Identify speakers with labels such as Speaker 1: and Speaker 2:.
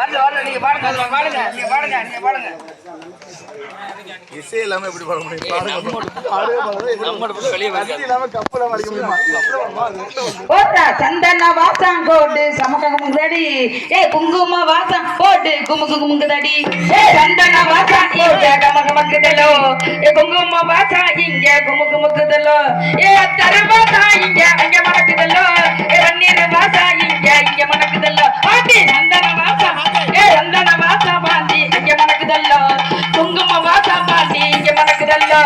Speaker 1: நீங்க பாடுங்க நீங்க பாடுங்க
Speaker 2: இசை இல்லாம எப்படி பாட முடியும்?
Speaker 3: சந்தன வாசம் போட்டு சமகமுதடி குங்கும வாசம் போட்டு குமுகுமுங்குதடி சந்தன வாசம் போட்டு கமகமக்குதலோ குங்கும வாசம் இங்க குமுகுமுக்குதலோ அத்தர வாசம் இங்க அங்க மணக்குதலோ ரன்னீர் வாசம் இங்க மணக்குதலோ பாட்டி சந்தன வாசம் சந்தன வாசம் பாண்டி இங்க மணக்குதல்லோ குங்கும வாசம் பாண்டி இங்க மணக்குதல்லோ